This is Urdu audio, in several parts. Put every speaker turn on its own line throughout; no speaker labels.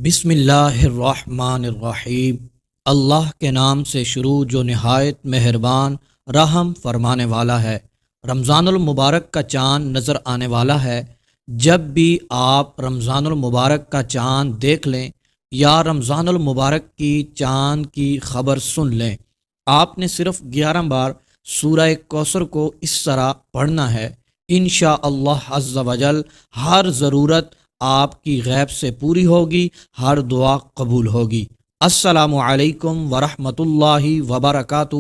بسم اللہ الرحمن الرحیم۔ اللہ کے نام سے شروع جو نہایت مہربان رحم فرمانے والا ہے۔ رمضان المبارک کا چاند نظر آنے والا ہے۔ جب بھی آپ رمضان المبارک کا چاند دیکھ لیں یا رمضان المبارک کی چاند کی خبر سن لیں، آپ نے صرف 11 بار سورہ کوثر کو اس طرح پڑھنا ہے۔ انشاءاللہ عز و جل ہر ضرورت آپ کی غیب سے پوری ہوگی، ہر دعا قبول ہوگی۔ السلام علیکم ورحمۃ اللہ وبرکاتہ۔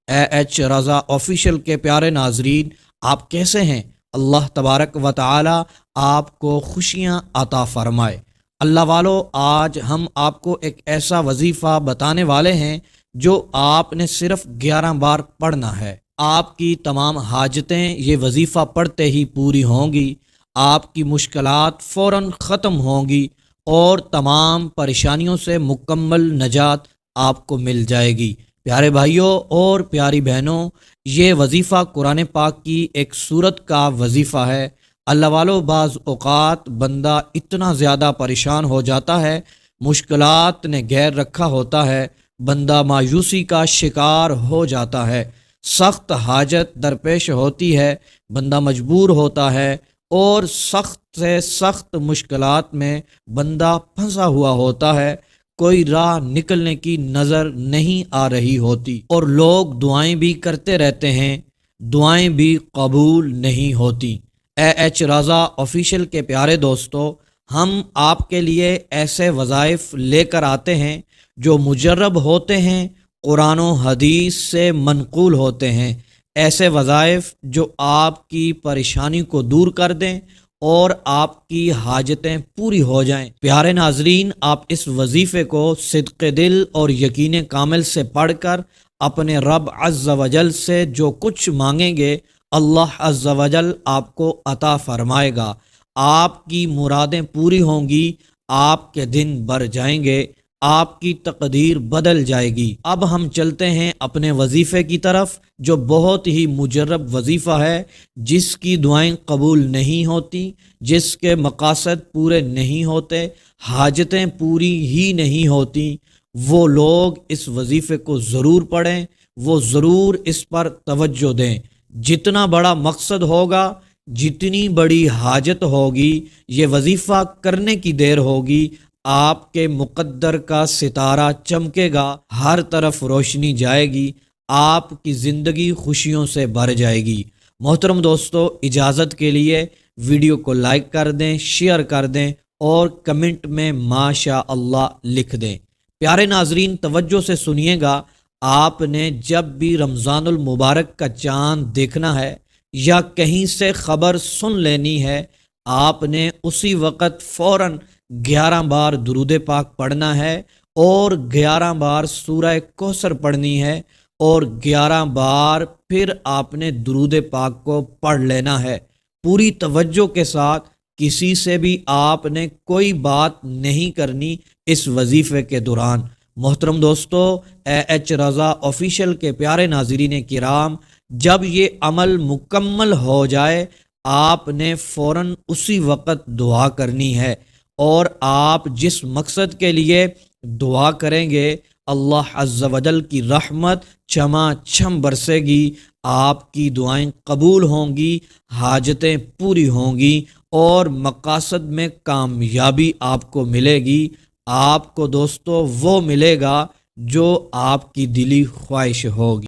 اے ایچ رضا آفیشیل کے پیارے ناظرین، آپ کیسے ہیں؟ اللہ تبارک و تعالی آپ کو خوشیاں عطا فرمائے۔ اللہ والو، آج ہم آپ کو ایک ایسا وظیفہ بتانے والے ہیں جو آپ نے صرف 11 بار پڑھنا ہے۔ آپ کی تمام حاجتیں یہ وظیفہ پڑھتے ہی پوری ہوں گی، آپ کی مشکلات فوراً ختم ہوں گی اور تمام پریشانیوں سے مکمل نجات آپ کو مل جائے گی۔ پیارے بھائیوں اور پیاری بہنوں، یہ وظیفہ قرآن پاک کی ایک سورت کا وظیفہ ہے۔ اللہ والو، بعض اوقات بندہ اتنا زیادہ پریشان ہو جاتا ہے، مشکلات نے گھیر رکھا ہوتا ہے، بندہ مایوسی کا شکار ہو جاتا ہے، سخت حاجت درپیش ہوتی ہے، بندہ مجبور ہوتا ہے اور سخت سے سخت مشکلات میں بندہ پھنسا ہوا ہوتا ہے، کوئی راہ نکلنے کی نظر نہیں آ رہی ہوتی، اور لوگ دعائیں بھی کرتے رہتے ہیں، دعائیں بھی قبول نہیں ہوتی۔ اے ایچ رضا آفیشیل کے پیارے دوستو، ہم آپ کے لیے ایسے وظائف لے کر آتے ہیں جو مجرب ہوتے ہیں، قرآن و حدیث سے منقول ہوتے ہیں، ایسے وظائف جو آپ کی پریشانی کو دور کر دیں اور آپ کی حاجتیں پوری ہو جائیں۔ پیارے ناظرین، آپ اس وظیفے کو صدق دل اور یقین کامل سے پڑھ کر اپنے رب عز و جل سے جو کچھ مانگیں گے، اللہ عز و جل آپ کو عطا فرمائے گا، آپ کی مرادیں پوری ہوں گی، آپ کے دن بھر جائیں گے، آپ کی تقدیر بدل جائے گی۔ اب ہم چلتے ہیں اپنے وظیفے کی طرف، جو بہت ہی مجرب وظیفہ ہے، جس کی دعائیں قبول نہیں ہوتی، جس کے مقاصد پورے نہیں ہوتے، حاجتیں پوری ہی نہیں ہوتی۔ وہ لوگ اس وظیفے کو ضرور پڑھیں، وہ ضرور اس پر توجہ دیں۔ جتنا بڑا مقصد ہوگا، جتنی بڑی حاجت ہوگی، یہ وظیفہ کرنے کی دیر ہوگی، آپ کے مقدر کا ستارہ چمکے گا، ہر طرف روشنی جائے گی، آپ کی زندگی خوشیوں سے بھر جائے گی۔ محترم دوستو، اجازت کے لیے ویڈیو کو لائک کر دیں، شیئر کر دیں اور کمنٹ میں ماشاء اللہ لکھ دیں۔ پیارے ناظرین، توجہ سے سنیے گا، آپ نے جب بھی رمضان المبارک کا چاند دیکھنا ہے یا کہیں سے خبر سن لینی ہے، آپ نے اسی وقت فوراً 11 بار درود پاک پڑھنا ہے اور 11 بار سورہ کوثر پڑھنی ہے اور 11 بار پھر آپ نے درود پاک کو پڑھ لینا ہے پوری توجہ کے ساتھ۔ کسی سے بھی آپ نے کوئی بات نہیں کرنی اس وظیفے کے دوران۔ محترم دوستو، اے ایچ رضا آفیشیل کے پیارے ناظرین کرام، جب یہ عمل مکمل ہو جائے، آپ نے فوراً اسی وقت دعا کرنی ہے، اور آپ جس مقصد کے لیے دعا کریں گے، اللہ عز و جل کی رحمت چما چم برسے گی، آپ کی دعائیں قبول ہوں گی، حاجتیں پوری ہوں گی اور مقاصد میں کامیابی آپ کو ملے گی۔ آپ کو دوستو وہ ملے گا جو آپ کی دلی خواہش ہوگی۔